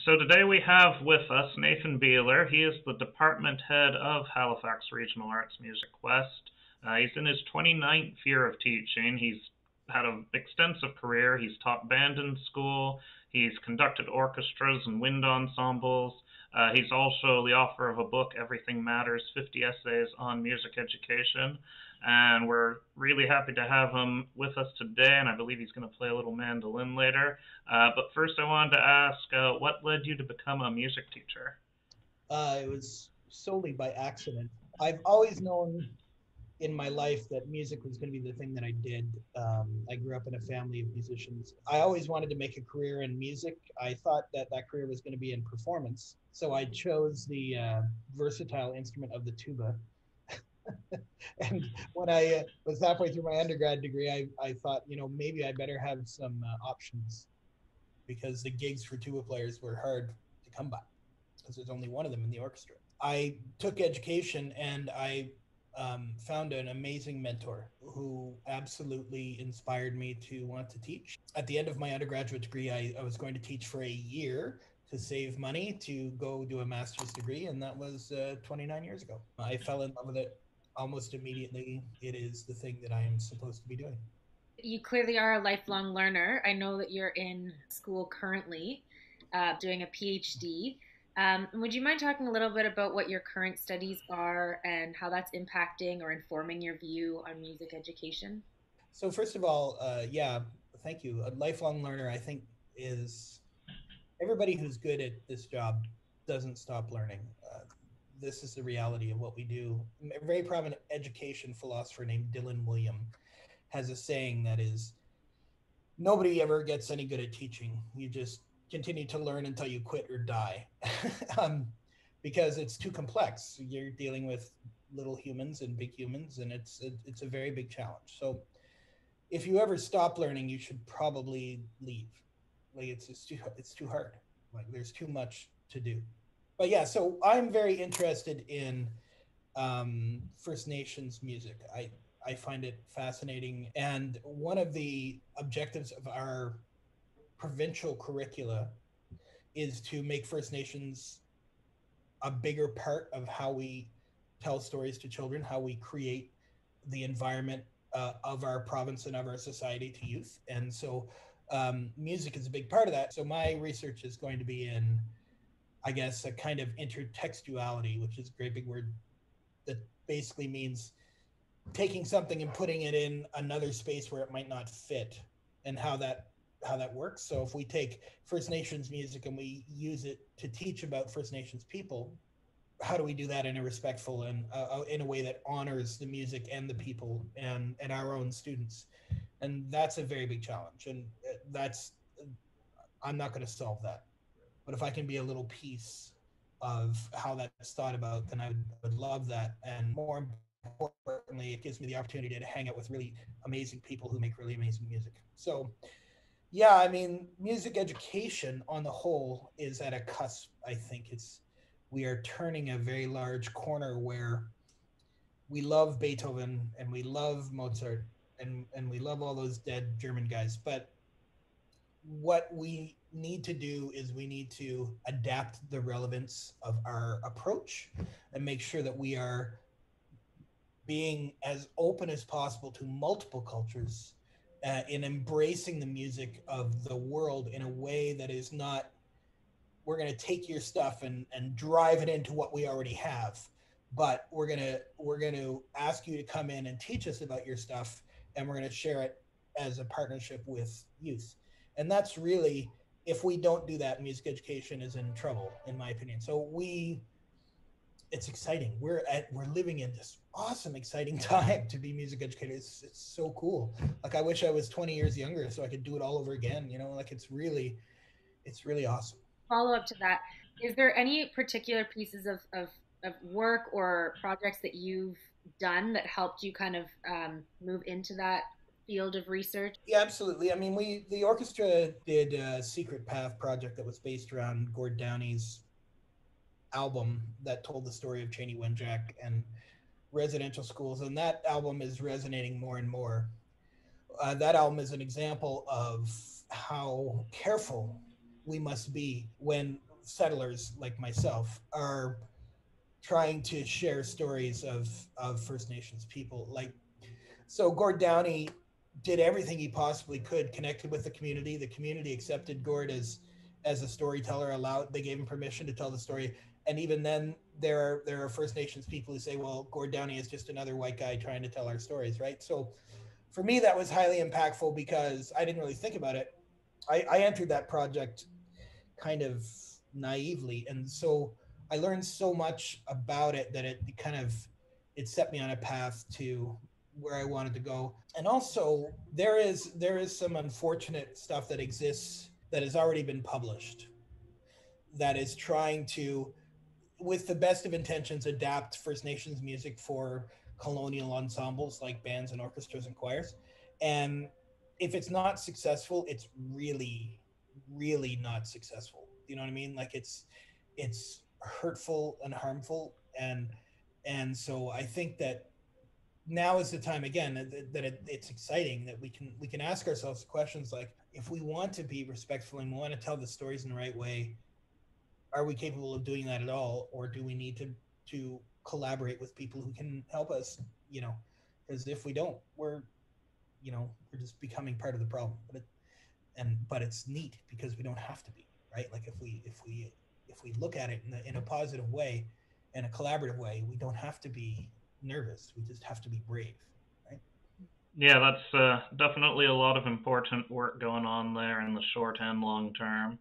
So today we have with us Nathan Beeler. He is the department head of Halifax Regional Arts Music West. He's in his 29th year of teaching. He's had an extensive career. He's taught band in school. He's conducted orchestras and wind ensembles. He's also the author of a book, Everything Matters 50 Essays on Music Education. And we're really happy to have him with us today, and I believe he's going to play a little mandolin later. But first, I wanted to ask, what led you to become a music teacher? It was solely by accident. I've always known in my life that music was going to be the thing that I did. I grew up in a family of musicians. I always wanted to make a career in music. I thought that that career was going to be in performance. So I chose the versatile instrument of the tuba. And when I was halfway through my undergrad degree, I thought, maybe I better have some options because the gigs for tuba players were hard to come by because there's only one of them in the orchestra. I took education and I found an amazing mentor who absolutely inspired me to want to teach. At the end of my undergraduate degree, I was going to teach for a year to save money to go do a master's degree, and that was 29 years ago. I fell in love with it almost immediately. It is the thing that I am supposed to be doing. You clearly are a lifelong learner. I know that you're in school currently, doing a PhD. Would you mind talking a little bit about what your current studies are and how that's impacting or informing your view on music education? So, first of all, yeah, thank you. A lifelong learner, I think, is everybody who's good at this job doesn't stop learning. This is the reality of what we do. A very prominent education philosopher named Dylan William has a saying that is nobody ever gets any good at teaching. You just continue to learn until you quit or die. um, because it's too complex. You're dealing with little humans and big humans, and it's a very big challenge. So if you ever stop learning, you should probably leave. Like it's too hard. Like there's too much to do. But yeah, so I'm very interested in First Nations music. I find it fascinating, and one of the objectives of our provincial curricula is to make First Nations a bigger part of how we tell stories to children, how we create the environment of our province and of our society to youth. And so music is a big part of that. So my research is going to be in, I guess, a kind of intertextuality, which is a great big word that basically means taking something and putting it in another space where it might not fit, and how that works. So if we take First Nations music and we use it to teach about First Nations people, how do we do that in a respectful and in a way that honors the music and the people and our own students? And that's a very big challenge. And that's I'm not going to solve that, but if I can be a little piece of how that's thought about, then I would love that. And more importantly, it gives me the opportunity to hang out with really amazing people who make really amazing music. So yeah, I mean, music education on the whole is at a cusp. I think it's we are turning a very large corner where we love Beethoven and we love Mozart and we love all those dead German guys, but what we need to do is we need to adapt the relevance of our approach and make sure that we are being as open as possible to multiple cultures in embracing the music of the world in a way that is not we're going to take your stuff and drive it into what we already have, but we're going to ask you to come in and teach us about your stuff, and we're going to share it as a partnership with youth. And that's really, if we don't do that, music education is in trouble in my opinion. So we it's exciting. We're living in this awesome, exciting time to be music educators. It's so cool. Like I wish I was 20 years younger so I could do it all over again. Like it's really awesome. Follow up to that, is there any particular pieces of work or projects that you've done that helped you kind of move into that field of research? Yeah, absolutely. I mean, the orchestra did a Secret Path project that was based around Gord Downey's album that told the story of Cheney Wenjack and residential schools, and that album is resonating more and more. That album is an example of how careful we must be when settlers like myself are trying to share stories of First Nations people. Like, so Gord Downey did everything he possibly could, connected with the community. The community accepted Gord as a storyteller, allowed, they gave him permission to tell the story. And even then, there are First Nations people who say, well, Gord Downey is just another white guy trying to tell our stories, right? So for me, that was highly impactful because I didn't really think about it. I entered that project kind of naively, and so I learned so much about it that it kind of, it set me on a path to where I wanted to go. And also there is some unfortunate stuff that exists that has already been published that is trying to, with the best of intentions, adapt First Nations music for colonial ensembles like bands and orchestras and choirs. And if it's not successful, it's really, really not successful. You know what I mean? Like it's hurtful and harmful. And so I think that now is the time again it's exciting that we can ask ourselves questions like, if we want to be respectful and we want to tell the stories in the right way, are we capable of doing that at all, or do we need to collaborate with people who can help us? You know, because if we don't, we're just becoming part of the problem. But it's neat because we don't have to be, right? Like if we look at it in a positive way, in a collaborative way, we don't have to be nervous. We just have to be brave, right? Yeah, that's definitely a lot of important work going on there in the short and long term.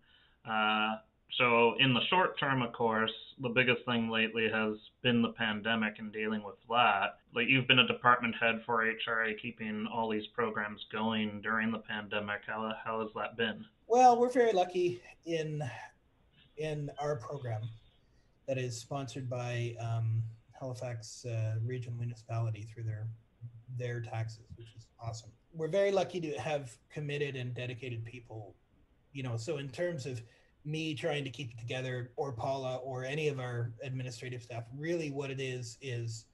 Uh, so, in the short term, of course, the biggest thing lately has been the pandemic and dealing with that. Like, you've been a department head for HRA, keeping all these programs going during the pandemic. How has that been? Well, we're very lucky in our program that is sponsored by Halifax Regional Municipality through their taxes, which is awesome. We're very lucky to have committed and dedicated people. So in terms of me trying to keep it together, or Paula, or any of our administrative staff, really what it is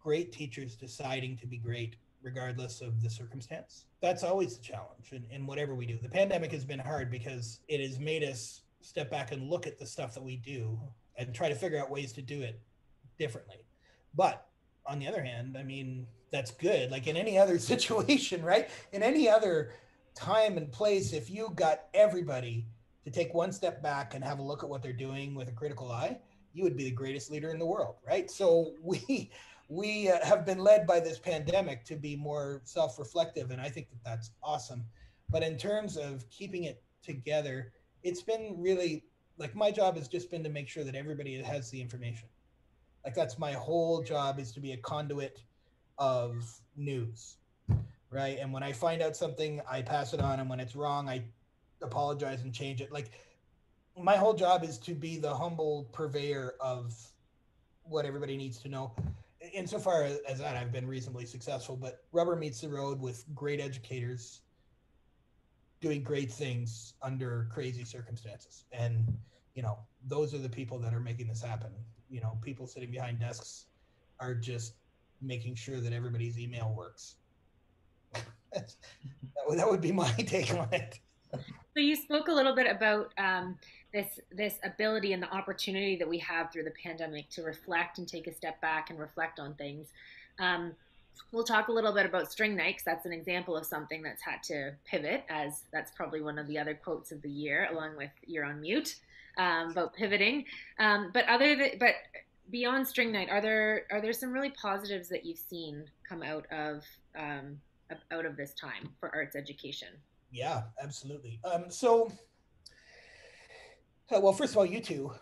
great teachers deciding to be great regardless of the circumstance. That's always the challenge in whatever we do. The pandemic has been hard because it has made us step back and look at the stuff that we do and try to figure out ways to do it differently. But on the other hand, I mean, that's good. Like in any other situation, right? In any other time and place, if you got everybody to take one step back and have a look at what they're doing with a critical eye, you would be the greatest leader in the world, right? So we have been led by this pandemic to be more self-reflective, and I think that that's awesome. But in terms of keeping it together, it's been really, like, my job has just been to make sure that everybody has the information. Like, that's my whole job, is to be a conduit of news, right? And when I find out something, I pass it on, and when it's wrong, I apologize and change it. Like, my whole job is to be the humble purveyor of what everybody needs to know. Insofar as that, I've been reasonably successful, but rubber meets the road with great educators doing great things under crazy circumstances. And, those are the people that are making this happen. People sitting behind desks are just making sure that everybody's email works. That would be my take on it. So you spoke a little bit about this ability and the opportunity that we have through the pandemic to reflect and take a step back and reflect on things. Um, we'll talk a little bit about String Night, 'cause that's an example of something that's had to pivot, as that's probably one of the other quotes of the year, along with "You're on mute," about pivoting. But beyond String Night, are there some really positives that you've seen come out of this time for arts education? Yeah, absolutely. Well, first of all, you two,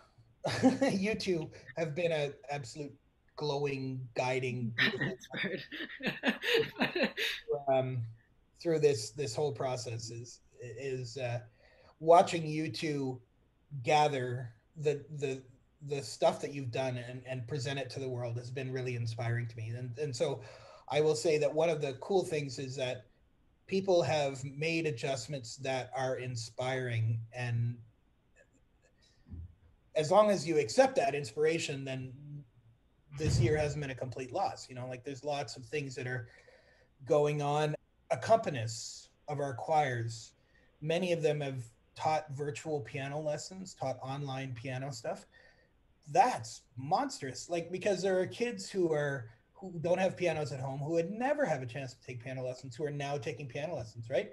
you two have been an absolute glowing, guiding, beautiful um, through this whole process. Is watching you two gather the stuff that you've done and present it to the world has been really inspiring to me. And so I will say that one of the cool things is that people have made adjustments that are inspiring, and as long as you accept that inspiration, then this year hasn't been a complete loss. Like, there's lots of things that are going on. Accompanists of our choirs, many of them taught virtual piano lessons, taught online piano stuff. That's monstrous. Like, because there are kids who don't have pianos at home, who would never have a chance to take piano lessons, who are now taking piano lessons, right?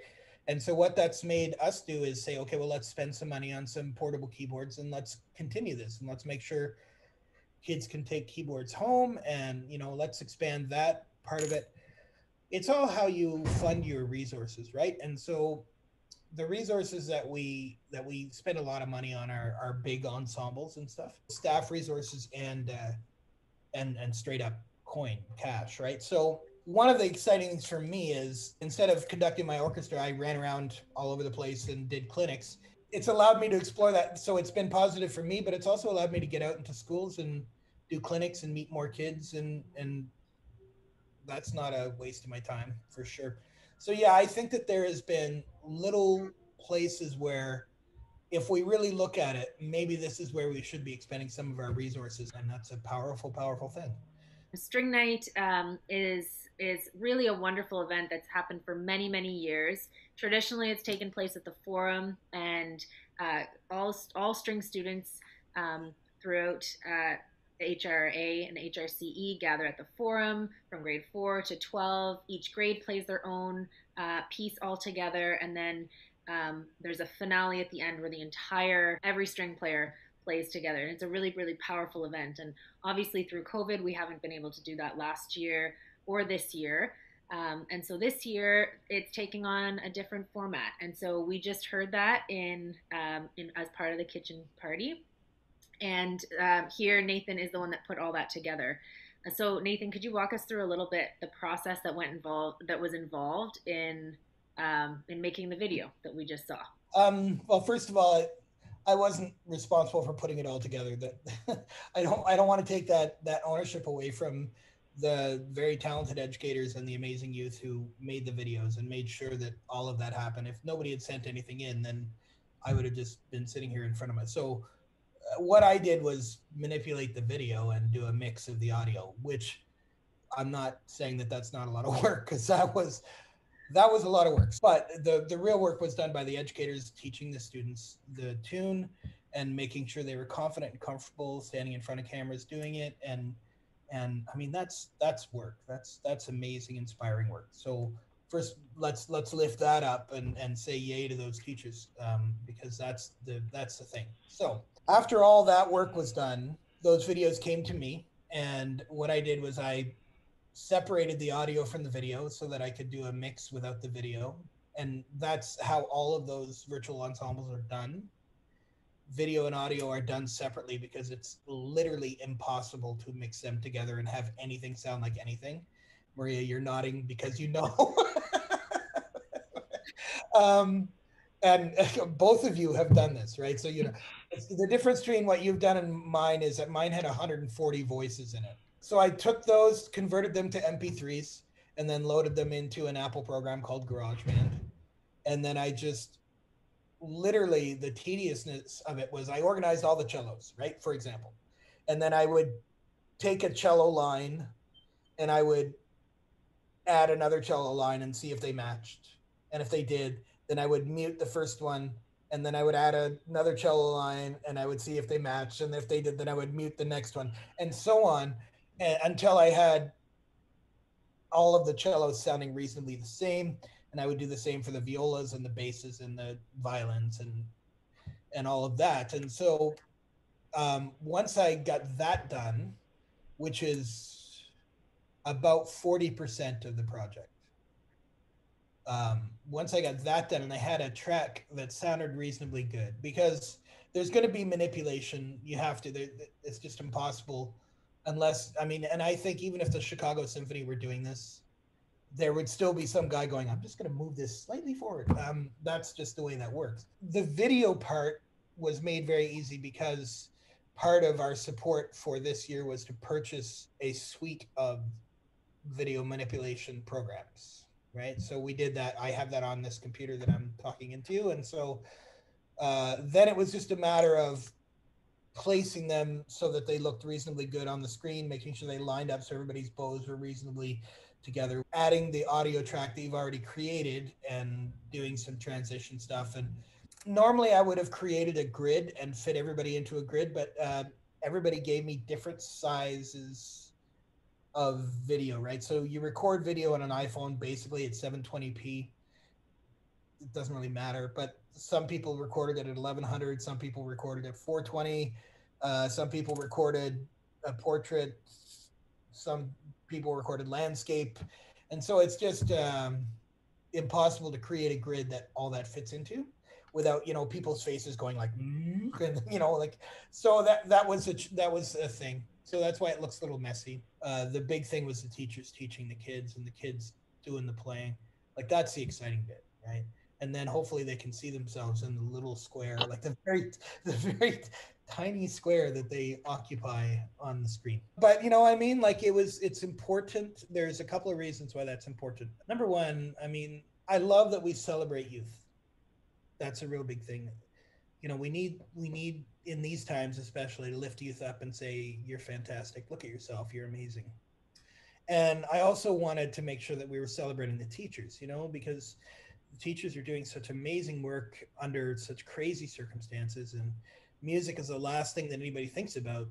And so what that's made us do is say, okay, well, let's spend some money on some portable keyboards and let's continue this, and let's make sure kids can take keyboards home, and let's expand that part of it. It's all how you fund your resources, right? And so the resources that we spend a lot of money on are big ensembles and stuff, staff resources, and straight up coin cash, right? So one of the exciting things for me is, instead of conducting my orchestra, I ran around all over the place and did clinics. It's allowed me to explore that. So it's been positive for me, but it's also allowed me to get out into schools and do clinics and meet more kids, and that's not a waste of my time for sure. So yeah, I think that there has been little places where, if we really look at it, maybe this is where we should be expending some of our resources, and that's a powerful, powerful thing. String Night is really a wonderful event that's happened for many years. Traditionally, it's taken place at the Forum, and all string students throughout HRA and HRCE gather at the Forum from grade 4 to 12. Each grade plays their own piece all together, and then there's a finale at the end where every string player plays together. And it's a really powerful event. And obviously, through COVID, we haven't been able to do that last year or this year. And so this year, it's taking on a different format. And so we just heard that in as part of the kitchen party. And here, Nathan is the one that put all that together. So Nathan, could you walk us through a little bit the process that was involved in making the video that we just saw? Well, first of all, I wasn't responsible for putting it all together. That I don't want to take that ownership away from the very talented educators and the amazing youth who made the videos and made sure that all of that happened. If nobody had sent anything in, then I would have just been sitting here in front of me. So what I did was manipulate the video and do a mix of the audio, which I'm not saying that that's not a lot of work, because that was a lot of work. But the real work was done by the educators, teaching the students the tune and making sure they were confident and comfortable standing in front of cameras doing it. And I mean, that's work. That's amazing, inspiring work. So first, let's lift that up and say yay to those teachers, because that's the thing. So after all that work was done, those videos came to me, and what I did was I separated the audio from the video so that I could do a mix without the video. And that's how all of those virtual ensembles are done. Video and audio are done separately because it's literally impossible to mix them together and have anything sound like anything. Maria, you're nodding because you know. um, and both of you have done this, right? So, the difference between what you've done and mine is that mine had 140 voices in it. So I took those, converted them to MP3s, and then loaded them into an Apple program called GarageBand. And then I just literally, the tediousness of it was, I organized all the cellos, right? For example. And then I would take a cello line and I would add another cello line and see if they matched. And if they did, then I would mute the first one, and then I would add another cello line and I would see if they matched. And if they did, then I would mute the next one, and so on, until I had all of the cellos sounding reasonably the same. And I would do the same for the violas and the basses and the violins and all of that. And so once I got that done, which is about 40% of the project, once I got that done and I had a track that sounded reasonably good, because there's going to be manipulation. You have to, it's just impossible unless, I mean, and I think even if the Chicago Symphony were doing this, there would still be some guy going, I'm just going to move this slightly forward. That's just the way that works. The video part was made very easy because part of our support for this year was to purchase a suite of video manipulation programs, right? So we did that. I have that on this computer that I'm talking into. And so then it was just a matter of placing them so that they looked reasonably good on the screen, making sure they lined up so everybody's bows were reasonably together, adding the audio track that you've already created and doing some transition stuff. And Normally I would have created a grid and fit everybody into a grid, but everybody gave me different sizes of video, right? So you record video on an iPhone, basically at 720p. It doesn't really matter, but some people recorded it at 1100, some people recorded at 420, some people recorded a portrait, some people recorded landscape, and so it's just impossible to create a grid that all that fits into without people's faces going like and, like so that was a thing. So that's why it looks a little messy. The big thing was the teachers teaching the kids and the kids doing the playing. Like that's the exciting bit, right? And then hopefully they can see themselves in the little square, like the very tiny square that they occupy on the screen. But I mean, like it's important. There's a couple of reasons why that's important. Number one, I mean, I love that we celebrate youth. That's a real big thing. We need in these times especially to lift youth up and say, you're fantastic. Look at yourself. You're amazing. And I also wanted to make sure that we were celebrating the teachers, because the teachers are doing such amazing work under such crazy circumstances. And music is the last thing that anybody thinks about,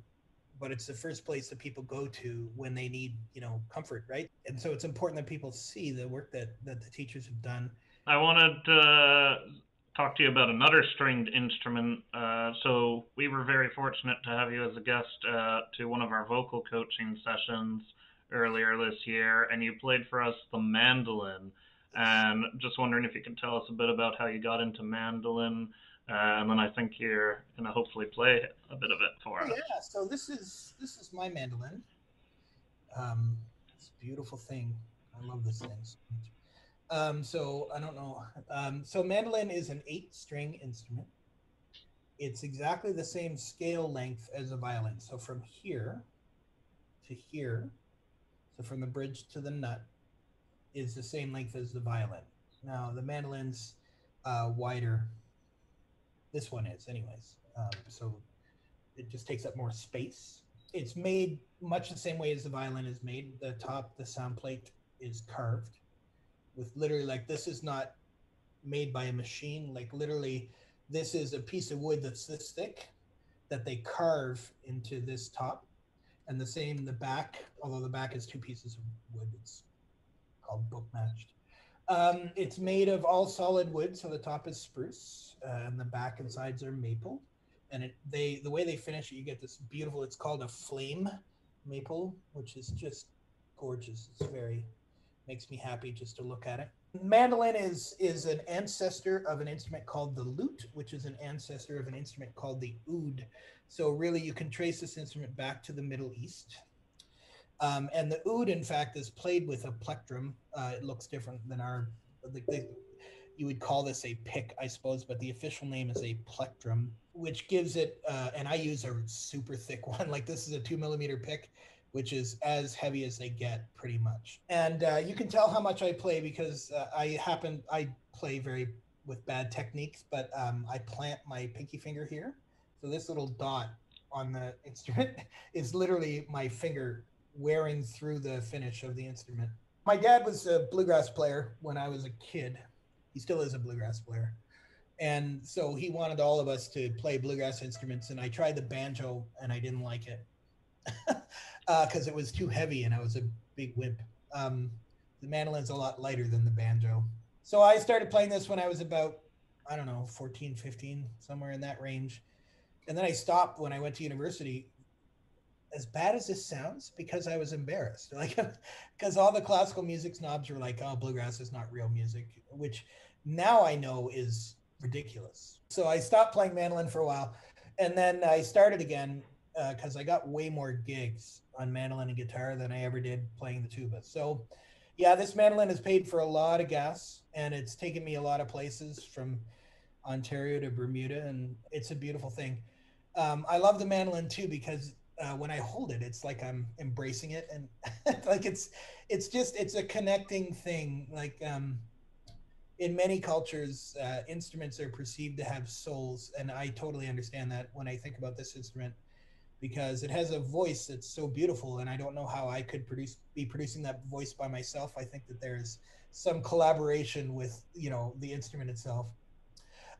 but it's the first place that people go to when they need, comfort, right? And so it's important that people see the work that the teachers have done. I wanted to talk to you about another stringed instrument. So we were very fortunate to have you as a guest to one of our vocal coaching sessions earlier this year, and you played for us the mandolin. And just wondering if you could tell us a bit about how you got into mandolin, and then I think you're gonna hopefully play a bit of it for Oh us. yeah, so this is my mandolin. It's a beautiful thing. I love this thing so much. So I don't know. So mandolin is an 8-string instrument. It's exactly the same scale length as a violin. So from here to here, so from the bridge to the nut, is the same length as the violin. Now the mandolin's wider. This one is, anyways. So it just takes up more space. It's made much the same way as the violin is made. The top, the sound plate is carved with literally, like, this is not made by a machine. Like literally, this is a piece of wood that's this thick that they carve into this top. And the same the back, although the back is two pieces of wood. It's called book matched. It's made of all solid wood, so the top is spruce, and the back and sides are maple. And the way they finish it, you get this beautiful. It's called a flame maple, which is just gorgeous. It's very makes me happy just to look at it. Mandolin is an ancestor of an instrument called the lute, which is an ancestor of an instrument called the oud. So really, you can trace this instrument back to the Middle East. And the oud, in fact, is played with a plectrum. It looks different than our. You would call this a pick, I suppose, but the official name is a plectrum, which gives it. And I use a super thick one. Like this is a 2 millimeter pick, which is as heavy as they get, pretty much. And you can tell how much I play because I play very with bad techniques, but I plant my pinky finger here. So this little dot on the instrument is literally my finger wearing through the finish of the instrument. My dad was a bluegrass player when I was a kid. He still is a bluegrass player. And so he wanted all of us to play bluegrass instruments. And I tried the banjo and I didn't like it because it was too heavy and I was a big wimp. The mandolin's a lot lighter than the banjo. So I started playing this when I was about, I don't know, 14, 15, somewhere in that range. And then I stopped when I went to university, as bad as this sounds, because I was embarrassed. Like, because all the classical music snobs were like, "Oh, bluegrass is not real music," which now I know is ridiculous. So I stopped playing mandolin for a while, and then I started again because I got way more gigs on mandolin and guitar than I ever did playing the tuba. So, yeah, this mandolin has paid for a lot of gas, and it's taken me a lot of places from Ontario to Bermuda, and it's a beautiful thing. I love the mandolin too because when I hold it, it's like I'm embracing it, and like it's a connecting thing. Like in many cultures, instruments are perceived to have souls, and I totally understand that when I think about this instrument because it has a voice that's so beautiful, and I don't know how I could be producing that voice by myself. I think that there's some collaboration with the instrument itself.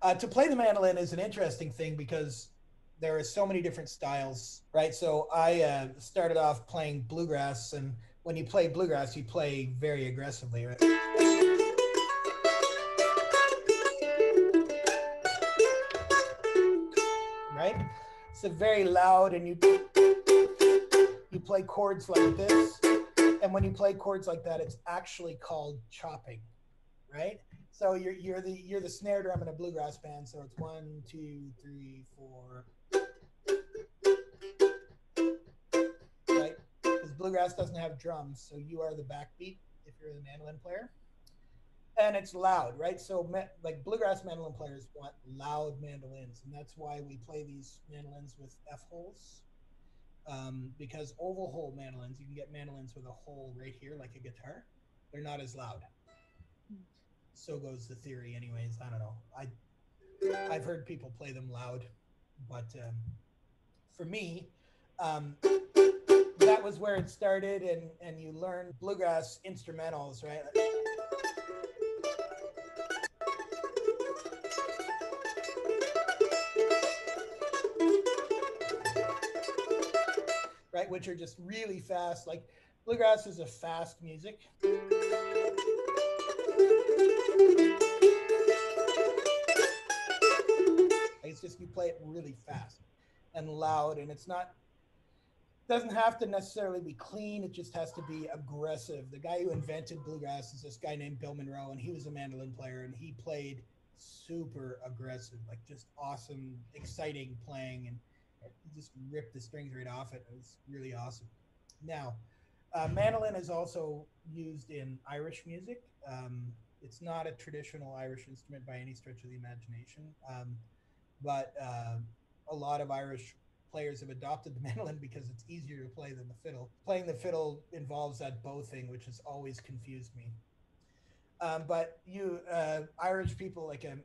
To play the mandolin is an interesting thing because there are so many different styles, right? So I started off playing bluegrass, and when you play bluegrass, you play very aggressively, right? Right? So very loud, and you play chords like this, and when you play chords like that, it's actually called chopping, right? So you're the snare drum in a bluegrass band. So it's 1, 2, 3, 4, right? Because bluegrass doesn't have drums, so you are the backbeat if you're the mandolin player, and it's loud, right? So like bluegrass mandolin players want loud mandolins, and that's why we play these mandolins with F holes. Because oval hole mandolins, you can get mandolins with a hole right here, like a guitar. They're not as loud. So goes the theory, anyways. I don't know. I've heard people play them loud, but for me, that was where it started, and you learn bluegrass instrumentals, right? Right, which are just really fast. Like bluegrass is a fast music. It's just you play it really fast and loud, and it's not doesn't have to necessarily be clean. It just has to be aggressive. The guy who invented bluegrass is this guy named Bill Monroe, and he was a mandolin player, and he played super aggressive, like just awesome, exciting playing, and he just ripped the strings right off it. It was really awesome. Now, mandolin is also used in Irish music. It's not a traditional Irish instrument by any stretch of the imagination, but a lot of Irish players have adopted the mandolin because it's easier to play than the fiddle. Playing the fiddle involves that bow thing, which has always confused me. But you Irish people like a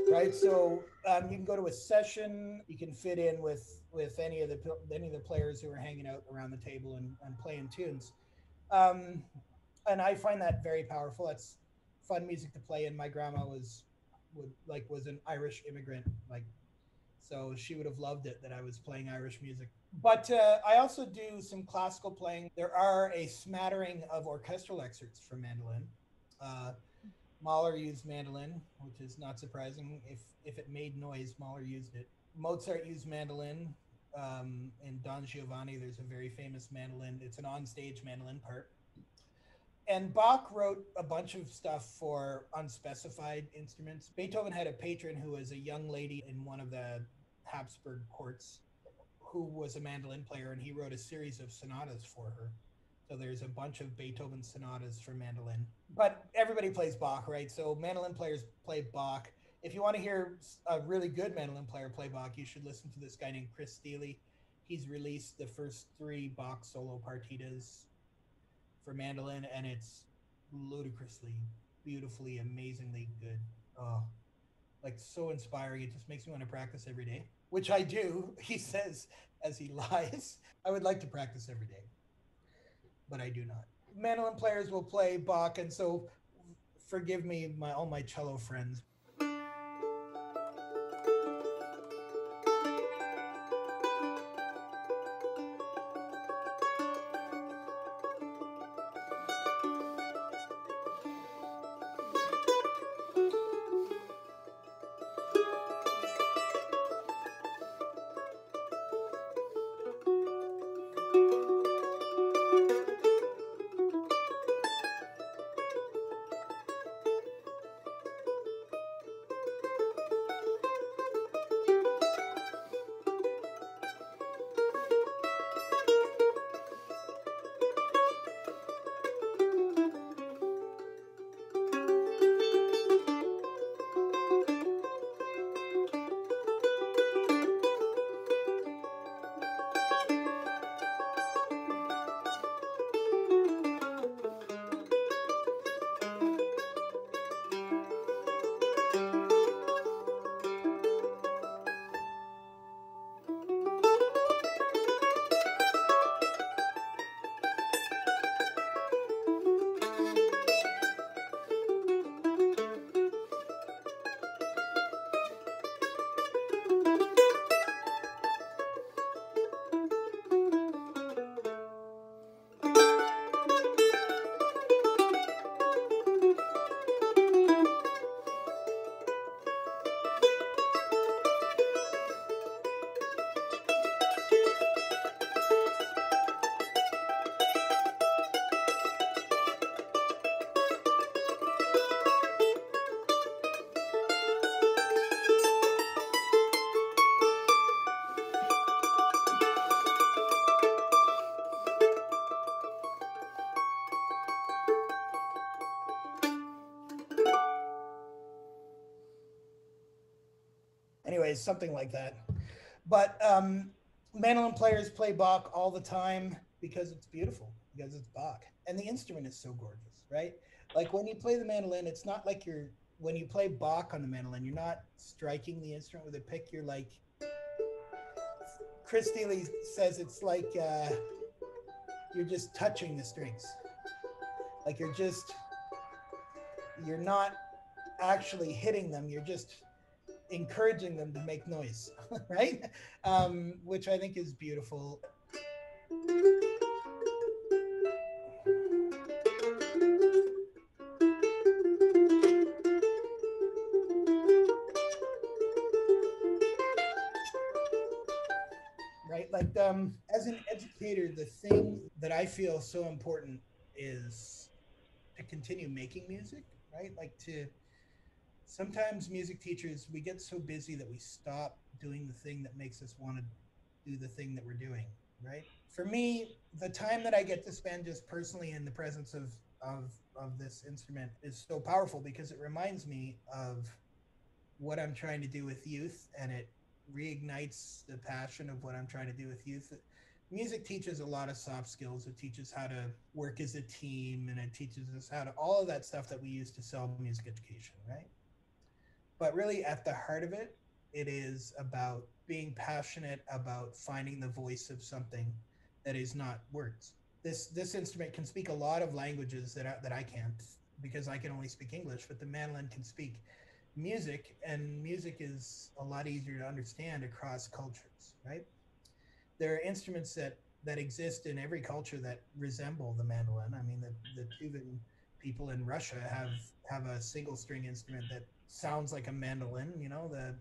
right? So you can go to a session. You can fit in with any of the players who are hanging out around the table and playing tunes. Um, and I find that very powerful. It's fun music to play. And my grandma was an Irish immigrant, like so she would have loved it that I was playing Irish music. But I also do some classical playing. There are a smattering of orchestral excerpts from mandolin. Uh, Mahler used mandolin, which is not surprising. If it made noise, Mahler used it. Mozart used mandolin. In Don Giovanni, there's a very famous mandolin. It's an onstage mandolin part. And Bach wrote a bunch of stuff for unspecified instruments. Beethoven had a patron who was a young lady in one of the Habsburg courts who was a mandolin player, and he wrote a series of sonatas for her. So there's a bunch of Beethoven sonatas for mandolin. But everybody plays Bach, right? So mandolin players play Bach. If you want to hear a really good mandolin player play Bach, you should listen to this guy named Chris Steele. He's released the first 3 Bach solo partitas for mandolin, and it's ludicrously, beautifully, amazingly good. Oh, like so inspiring. It just makes me want to practice every day, which I do. He says as he lies. I would like to practice every day, but I do not. Mandolin players will play Bach, and so forgive me, all my cello friends. Anyways, something like that. But mandolin players play Bach all the time because it's beautiful, because it's Bach, and the instrument is so gorgeous, right? Like when you play the mandolin, it's not like you're when you play Bach on the mandolin, you're not striking the instrument with a pick. You're like Chris Steele says, it's like you're just touching the strings. Like you're not actually hitting them. You're just encouraging them to make noise, right? Which I think is beautiful. Right? Like as an educator, the thing that I feel so important is to continue making music, right? Like to sometimes music teachers, we get so busy that we stop doing the thing that makes us want to do the thing that we're doing, right? For me, the time that I get to spend just personally in the presence of this instrument is so powerful because it reminds me of what I'm trying to do with youth, and it reignites the passion of what I'm trying to do with youth. Music teaches a lot of soft skills. It teaches how to work as a team, and it teaches us how to all of that stuff that we use to sell music education, right? But really, at the heart of it, it is about being passionate about finding the voice of something that is not words. This instrument can speak a lot of languages that I can't, because I can only speak English, but the mandolin can speak music, and music is a lot easier to understand across cultures, right? There are instruments that exist in every culture that resemble the mandolin. I mean, the Tuvan people in Russia have a single string instrument that sounds like a mandolin. You know, the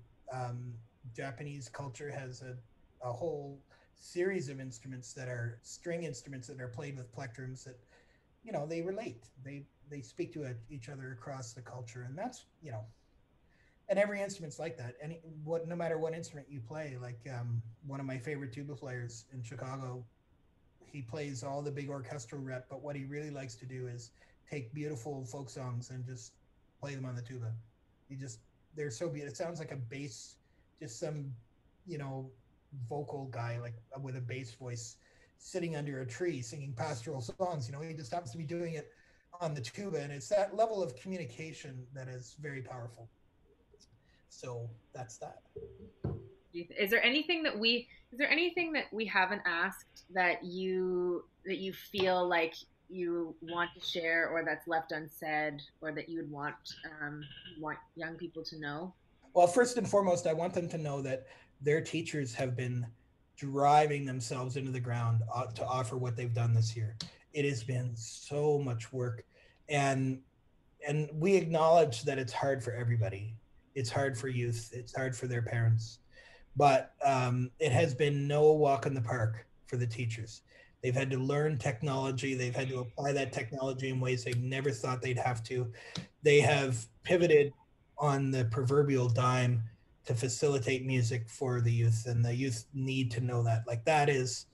Japanese culture has a whole series of instruments that are string instruments that are played with plectrums that they relate. They speak to each other across the culture, and that's and every instrument's like that. No matter what instrument you play, like one of my favorite tuba players in Chicago, he plays all the big orchestral rep, but what he really likes to do is take beautiful folk songs and just play them on the tuba. He just they're so beautiful. It sounds like a bass, just some you know vocal guy like with a bass voice sitting under a tree singing pastoral songs. He just happens to be doing it on the tuba, and it's that level of communication that is very powerful. So that's that. Is there anything that we haven't asked that you feel like you want to share, or that's left unsaid, or that you would want young people to know? Well, first and foremost, I want them to know that their teachers have been driving themselves into the ground to offer what they've done this year. It has been so much work, and we acknowledge that it's hard for everybody. It's hard for youth. It's hard for their parents, but it has been no walk in the park for the teachers. They've had to learn technology. They've had to apply that technology in ways they never thought they'd have to. They have pivoted on the proverbial dime to facilitate music for the youth, and the youth need to know that. Like that is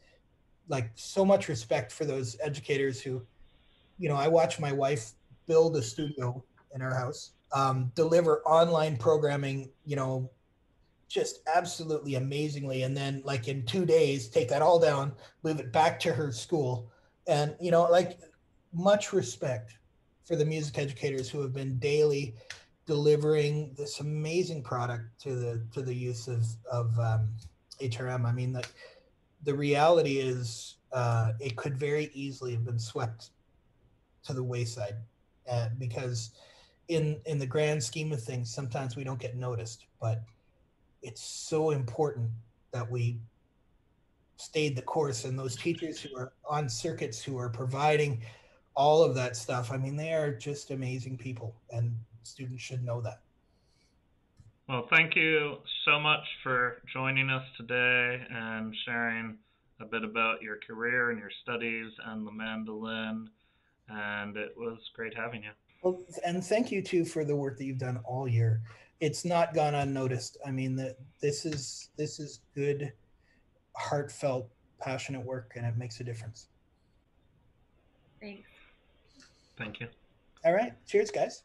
like so much respect for those educators who, I watch my wife build a studio in our house, deliver online programming, just absolutely amazingly, and then like in 2 days take that all down, move it back to her school. And like, much respect for the music educators who have been daily delivering this amazing product to the youth of HRM. I mean, the reality is it could very easily have been swept to the wayside, because in the grand scheme of things, sometimes we don't get noticed, but it's so important that we stayed the course. And those teachers who are on circuits, who are providing all of that stuff, I mean, they are just amazing people, and students should know that. Well, thank you so much for joining us today and sharing a bit about your career and your studies and the mandolin. And it was great having you. Well, and thank you too for the work that you've done all year. It's not gone unnoticed. I mean, this is good, heartfelt, passionate work, and it makes a difference. Thanks. Thank you. All right. Cheers, guys.